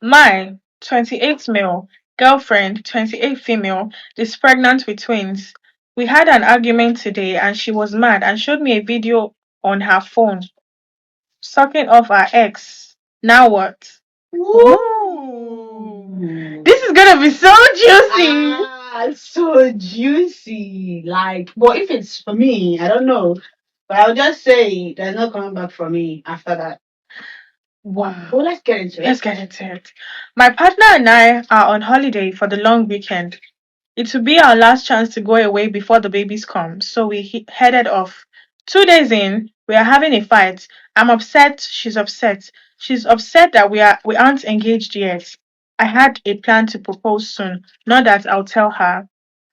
My 28 male girlfriend, 28 female, is pregnant with twins. We had an argument today and she was mad and showed me a video on her phone sucking off her ex. Now what? Ooh. This is gonna be so juicy. So juicy. Like, but if it's for me, I don't know. But I'll just say there's no coming back for me after that. Wow. Well, let's get into Let's it. get into it. My partner and I are on holiday for the long weekend. It will be our last chance to go away before the babies come, so we headed off. 2 days in, we are having a fight. I'm upset, she's upset. She's upset that we aren't engaged yet. I had a plan to propose soon, not that I'll tell her.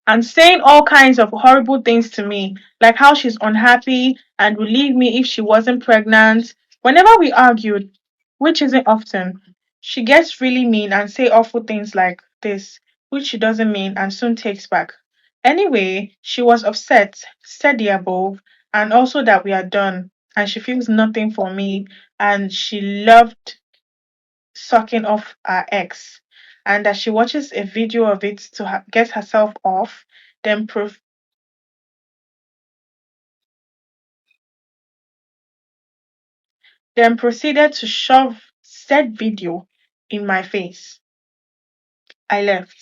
And saying all kinds of horrible things to me, like how she's unhappy and would leave me if she wasn't pregnant. Whenever we argued, which isn't often, she gets really mean and say awful things like this, which she doesn't mean and soon takes back. Anyway, she was upset, said the above, and also that we are done, and she feels nothing for me, and she loved sucking off her ex, and that she watches a video of it to get herself off, then proceeded to shove said video in my face. I left.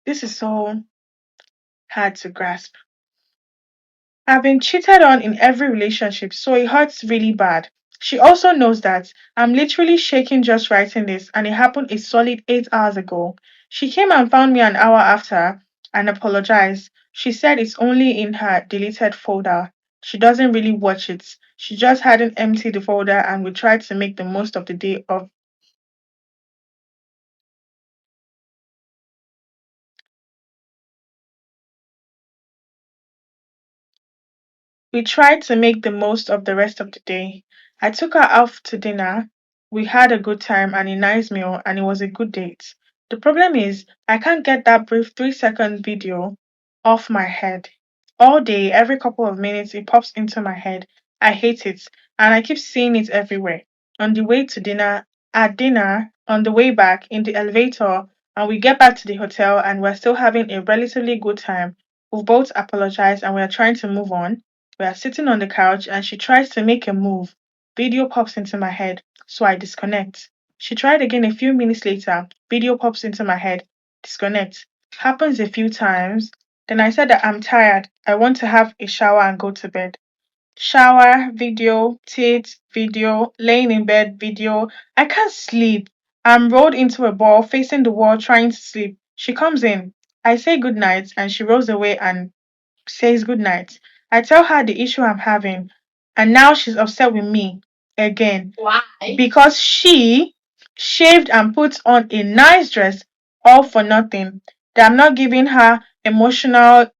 This is so hard to grasp. I've been cheated on in every relationship, so it hurts really bad. She also knows that I'm literally shaking just writing this, and it happened a solid 8 hours ago. She came and found me an hour after and apologized. She said it's only in her deleted folder. She doesn't really watch it. She just hadn't emptied the folder and we tried to make the most of the day of We tried to make the most of the rest of the day. I took her out to dinner. We had a good time and a nice meal, and it was a good date. The problem is, I can't get that brief 3 second video off my head. All day, every couple of minutes, it pops into my head. I hate it, and I keep seeing it everywhere. On the way to dinner, at dinner, on the way back, in the elevator, and we get back to the hotel, and we're still having a relatively good time. We've both apologized and we are trying to move on. We are sitting on the couch and she tries to make a move. Video pops into my head, so I disconnect. She tried again a few minutes later. Video pops into my head, disconnect. Happens a few times. Then I said that I'm tired. I want to have a shower and go to bed. Shower, video, tit, video, laying in bed, video. I can't sleep. I'm rolled into a ball, facing the wall, trying to sleep. She comes in. I say good night and she rolls away and says goodnight. I tell her the issue I'm having, and now she's upset with me again. Why? Because she shaved and put on a nice dress all for nothing. That I'm not giving her emotionally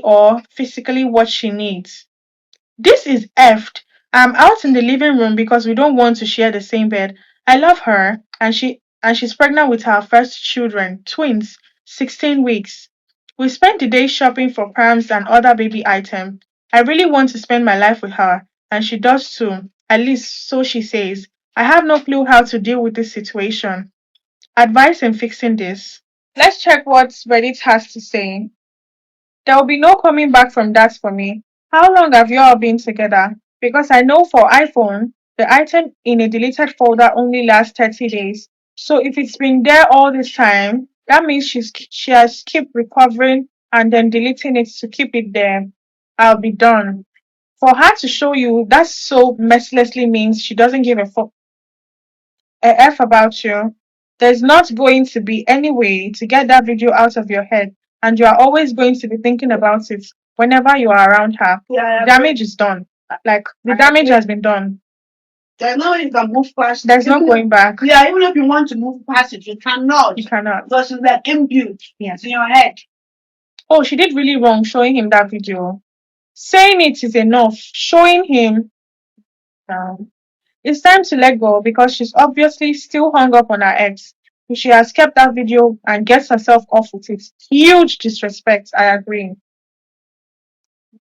or physically what she needs. This is effed. I'm out in the living room because we don't want to share the same bed. I love her and she's pregnant with her first children, twins, 16 weeks. We spent the day shopping for prams and other baby items. I really want to spend my life with her, and she does too. At least so she says. I have no clue how to deal with this situation. Advice in fixing this. Let's check what Reddit has to say. There will be no coming back from that for me. How long have you all been together? Because I know for iPhone, the item in a deleted folder only lasts 30 days. So if it's been there all this time, that means she has kept recovering and then deleting it to keep it there. I'll be done. For her to show you that so mercilessly means she doesn't give a F about you. There's not going to be any way to get that video out of your head, and you are always going to be thinking about it whenever you are around her. Yeah, Damage is done. Like the damage has been done. there's no way you can move past it. There's no going back. Yeah, even if you want to move past it, you cannot. You cannot. Because it's like imbued. Yes. In your head. Oh, she did really wrong showing him that video. Saying it is enough. Showing him. um, It's time to let go because she's obviously still hung up on her ex. She has kept that video and gets herself off with it. Huge disrespect, I agree.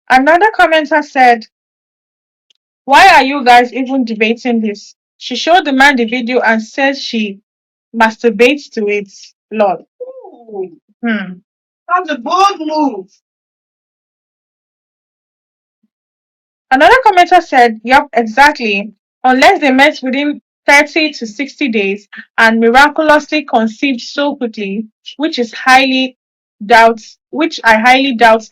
Another commenter said, Why are you guys even debating this? She showed the man the video and said she masturbates to it. Lol. Ooh, Hmm. that's a bold move. Another commenter said, yup, exactly. Unless they met within 30 to 60 days and miraculously conceived so quickly, which I highly doubt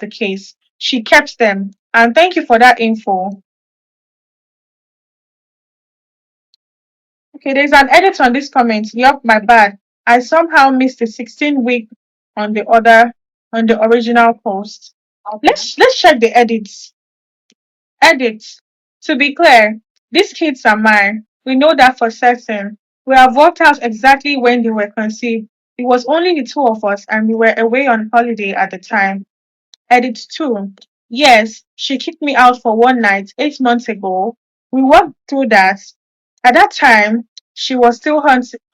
the case. She kept them. And thank you for that info. Okay, there's an edit on this comment. Yup, my bad. I somehow missed the 16-week on the original post. Okay. Let's check the edits. Edit. To be clear, these kids are mine. We know that for certain. We have worked out exactly when they were conceived. It was only the two of us, and we were away on holiday at the time. Edit 2. Yes, she kicked me out for one night 8 months ago. We worked through that. At that time, she was still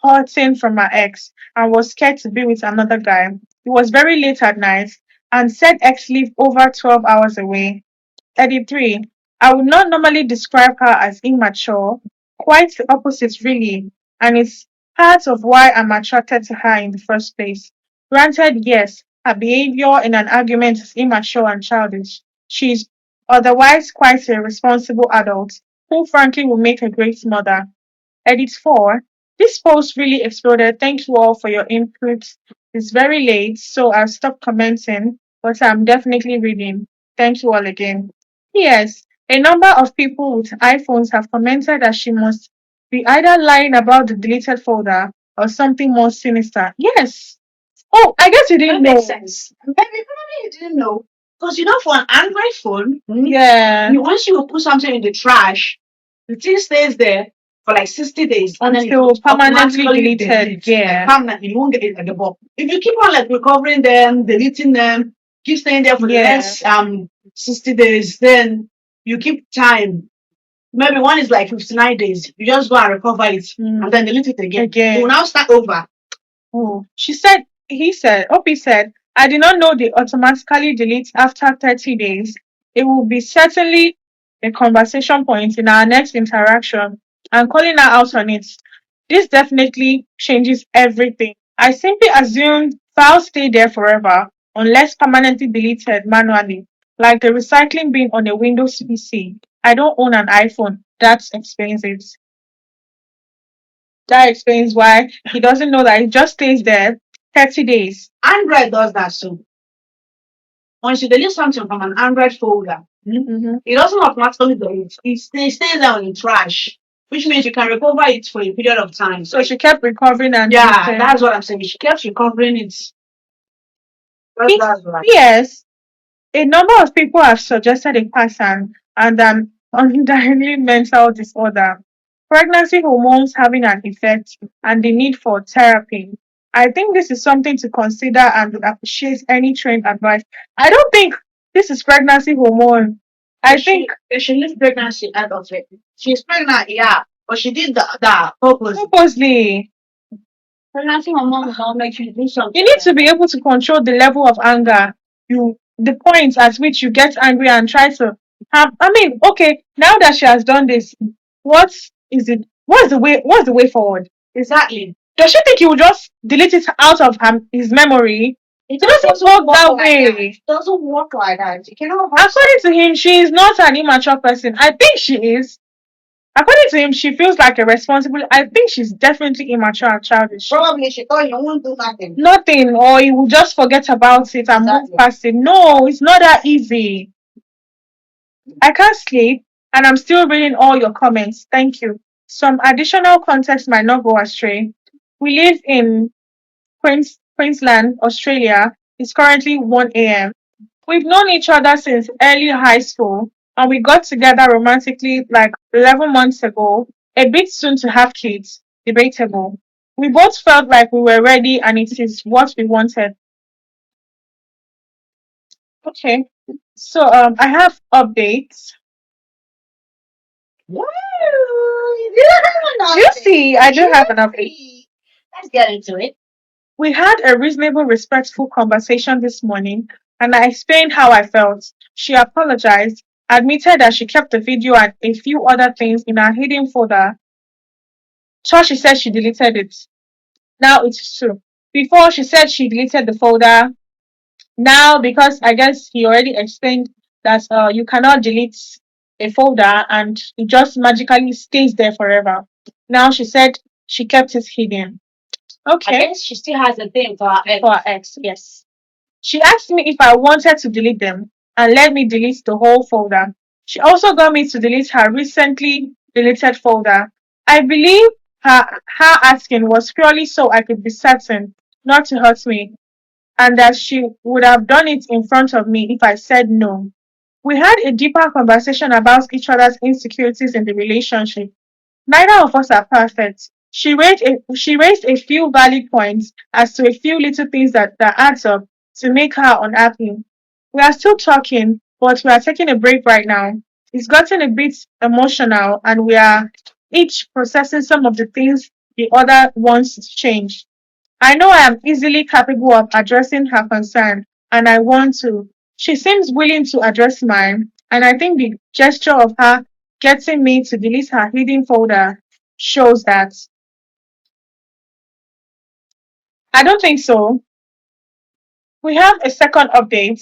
hurting from her ex and was scared to be with another guy. It was very late at night, and said ex lived over 12 hours away. 33. I would not normally describe her as immature, quite the opposite, really, and it's part of why I'm attracted to her in the first place. Granted, yes, her behavior in an argument is immature and childish. She's otherwise quite a responsible adult who, frankly, will make a great mother. Edit 4. This post really exploded. Thank you all for your input. It's very late, so I'll stop commenting, but I'm definitely reading. Thank you all again. Yes, a number of people with iPhones have commented that she must be either lying about the deleted folder or something more sinister. Yes. Oh, I guess you That didn't makes know. sense. Maybe probably you didn't know. Because for an Android phone, Yeah. once you put something in the trash, the thing stays there for like 60 days and then it Until will permanently automatically deleted. delete. Yeah. Permanently, you won't get it at the bottom. If you keep on like recovering them, deleting them, keep staying there for the Yeah. next 60 days, then you keep time. Maybe one is like 59 days. You just go and recover it and then delete it again. You will now start over. Oh, he said, I did not know they automatically delete after 30 days. It will be certainly a conversation point in our next interaction and calling her out on it. This definitely changes everything. I simply assumed files stay there forever unless permanently deleted manually, like the recycling bin on a Windows PC. I don't own an iPhone. That explains it. That explains why he doesn't know that it just stays there 30 days. Android does that so. Once you delete something from an Android folder, it doesn't automatically delete. It stays there in trash, which means you can recover it for a period of time. So she kept recovering and yeah, that's what I'm saying. She kept recovering it. That's right. Yes, a number of people have suggested a pattern and an undeniably mental disorder, pregnancy hormones having an effect, and the need for therapy. I think this is something to consider and would appreciate any trained advice. I don't think this is pregnancy hormone. I think they should leave pregnancy out of it. She's pregnant, yeah, but she did that purposely. Pregnancy hormone will not make you do something. You need to be able to control the level of anger. The point at which you get angry and try to have. I mean, okay, now that she has done this, what is it? What's the way? What's the way forward? Exactly. Does she think he will just delete it out of his memory? It doesn't work that way. It doesn't work like that. You cannot. According to him, she is not an immature person. I think she is. According to him, she feels like a responsible. I think she's definitely immature and childish. Probably she thought you won't do nothing. Nothing, or you will just forget about it and move past it. No, it's not that easy. I can't sleep, and I'm still reading all your comments. Thank you. Some additional context might not go astray. We live in Queensland, Australia. It's currently 1 a.m. We've known each other since early high school, and we got together romantically like 11 months ago, a bit soon to have kids. Debatable. We both felt like we were ready, and it is what we wanted. Okay. So I have updates. Woo! You Juicy. I do have an update. Let's get into it. We had a reasonable, respectful conversation this morning, and I explained how I felt. She apologized, admitted that she kept the video and a few other things in her hidden folder. So she said she deleted it. Now it's true. Before she said she deleted the folder. Now, because I guess he already explained that you cannot delete a folder and it just magically stays there forever. Now she said she kept it hidden. Okay. I guess she still has a thing for her ex. For her ex, yes. She asked me if I wanted to delete them and let me delete the whole folder. She also got me to delete her recently deleted folder. I believe her asking was purely so I could be certain not to hurt me, and that she would have done it in front of me if I said no. We had a deeper conversation about each other's insecurities in the relationship. Neither of us are perfect. She raised a few valid points as to a few little things that adds up to make her unhappy. We are still talking, but we are taking a break right now. It's gotten a bit emotional and we are each processing some of the things the other wants to change. I know I am easily capable of addressing her concern, and I want to. She seems willing to address mine, and I think the gesture of her getting me to delete her hidden folder shows that. I don't think so. We have a second update.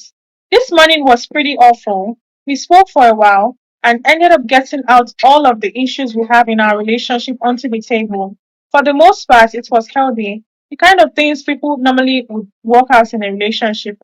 This morning was pretty awful. We spoke for a while and ended up getting out all of the issues we have in our relationship onto the table. For the most part, it was healthy, the kind of things people normally would work out in a relationship.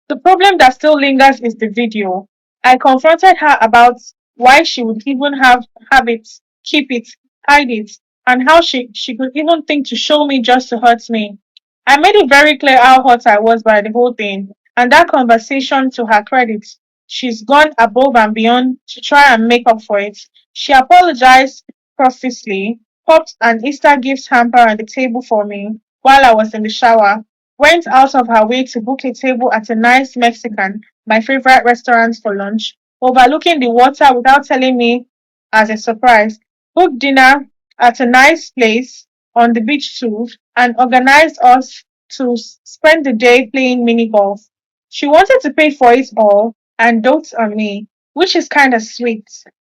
The problem that still lingers is the video. I confronted her about why she would even have it, keep it, hide it, and how she could even think to show me just to hurt me. I made it very clear how hurt I was by the whole thing, and that conversation, to her credit, she's gone above and beyond to try and make up for it. She apologized profusely, popped an Easter gift hamper on the table for me while I was in the shower, went out of her way to book a table at a nice Mexican, my favorite restaurant, for lunch, overlooking the water without telling me as a surprise, booked dinner at a nice place on the beach too, and organized us to spend the day playing mini golf. She wanted to pay for it all and dotes on me, which is kind of sweet.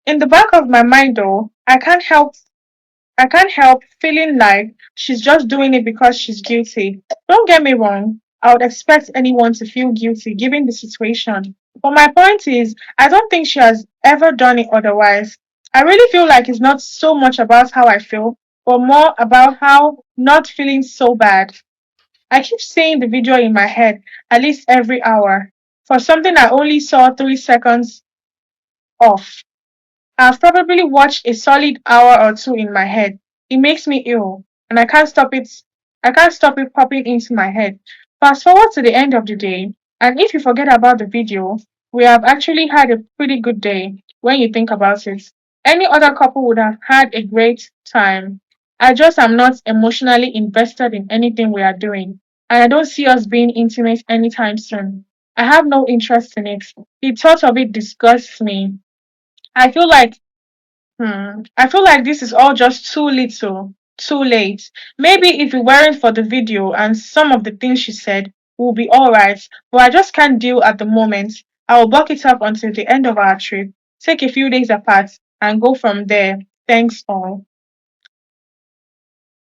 In the back of my mind, though, I can't help feeling like she's just doing it because she's guilty. Don't get me wrong, I would expect anyone to feel guilty given the situation. But my point is, I don't think she has ever done it otherwise. I really feel like it's not so much about how I feel, but more about how not feeling so bad. I keep seeing the video in my head at least every hour for something I only saw 3 seconds of. I've probably watched a solid hour or two in my head. It makes me ill, and I can't stop it. I can't stop it popping into my head. Fast forward to the end of the day, and if you forget about the video, we have actually had a pretty good day when you think about it. Any other couple would have had a great time. I just am not emotionally invested in anything we are doing, and I don't see us being intimate anytime soon. I have no interest in it. The thought of it disgusts me. I feel like I feel like this is all just too little, too late. Maybe if it weren't for the video and some of the things she said, we'll be alright. But I just can't deal at the moment. I will buck it up until the end of our trip, take a few days apart, and go from there. Thanks all.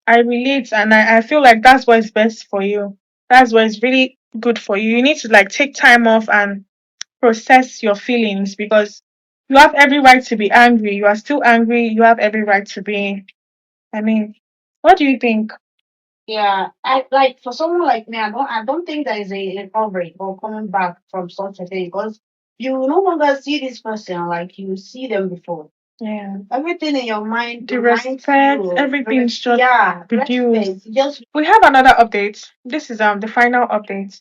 I relate and I feel like that's what is best for you. That's what is really good for you. You need to like take time off and process your feelings because you have every right to be angry. You are still angry. You have every right to be. I mean, what do you think? Yeah, I like for someone like me, I don't think there is a recovery or coming back from such a thing because you no longer see this person like you see them before. Yeah. Everything in your mind the reminds respect, you. Everything's just yeah, reduced. Respect. Just we have another update. This is the final update.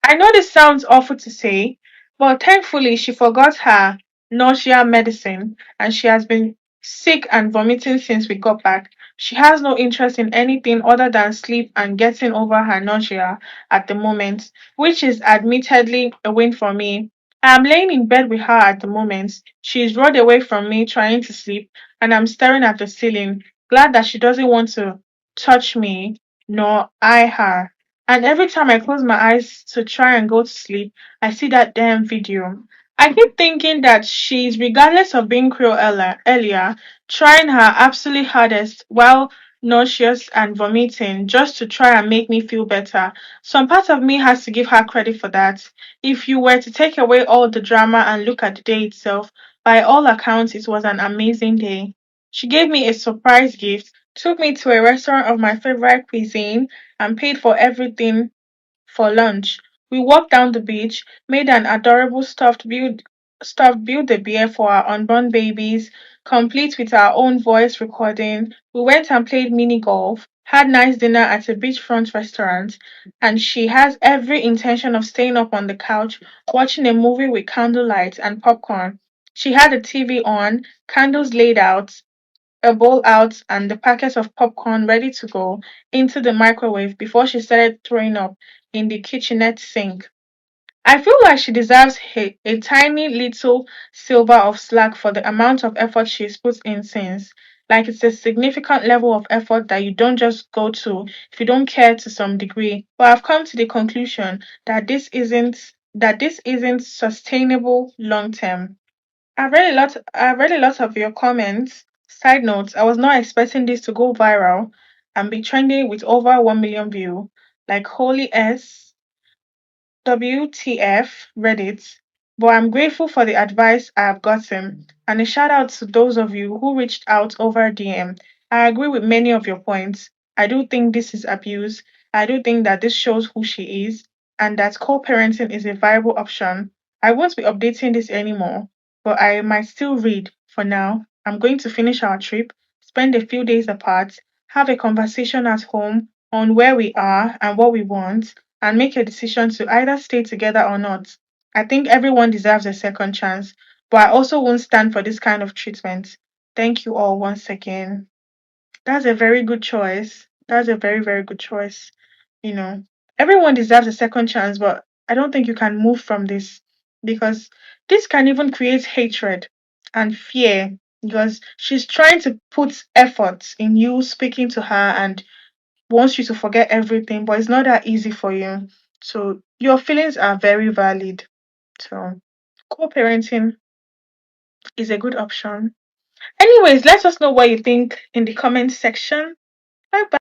I know this sounds awful to say, but thankfully she forgot her nausea medicine and she has been sick and vomiting since we got back. She has no interest in anything other than sleep and getting over her nausea at the moment, which is admittedly a win for me. I am laying in bed with her at the moment. She is rolled away from me trying to sleep, and I'm staring at the ceiling, glad that she doesn't want to touch me nor I her. And every time I close my eyes to try and go to sleep, I see that damn video. I keep thinking that she's, regardless of being cruel earlier, trying her absolute hardest while nauseous and vomiting just to try and make me feel better. Some part of me has to give her credit for that. If you were to take away all the drama and look at the day itself, by all accounts, it was an amazing day. She gave me a surprise gift, took me to a restaurant of my favorite cuisine, and paid for everything for lunch. We walked down the beach, made an adorable stuffed build a bear for our unborn babies, complete with our own voice recording. We went and played mini golf, had nice dinner at a beachfront restaurant, and she has every intention of staying up on the couch watching a movie with candlelight and popcorn. She had the TV on, candles laid out, a bowl out, and the packets of popcorn ready to go into the microwave before she started throwing up in the kitchenette sink. I feel like she deserves a tiny little silver of slack for the amount of effort she's put in since. Like it's a significant level of effort that you don't just go to if you don't care to some degree. But I've come to the conclusion that this isn't sustainable long term. I've read a lot of your comments. Side notes, I was not expecting this to go viral and be trending with over 1 million view. Like holy S WTF Reddit, but I'm grateful for the advice I have gotten, and a shout out to those of you who reached out over DM. I agree with many of your points. I do think this is abuse. I do think that this shows who she is, and that co parenting is a viable option. I won't be updating this anymore, but I might still read for now. I'm going to finish our trip, spend a few days apart, have a conversation at home on where we are and what we want, and make a decision to either stay together or not. I think everyone deserves a second chance, but I also won't stand for this kind of treatment. Thank you all once again. That's a very good choice. That's a very, very good choice. You know, everyone deserves a second chance, but I don't think you can move from this because this can even create hatred and fear because she's trying to put effort in you speaking to her and wants you to forget everything, but it's not that easy for you. So your feelings are very valid. So co-parenting is a good option. Anyways, let us know what you think in the comment section. Bye bye.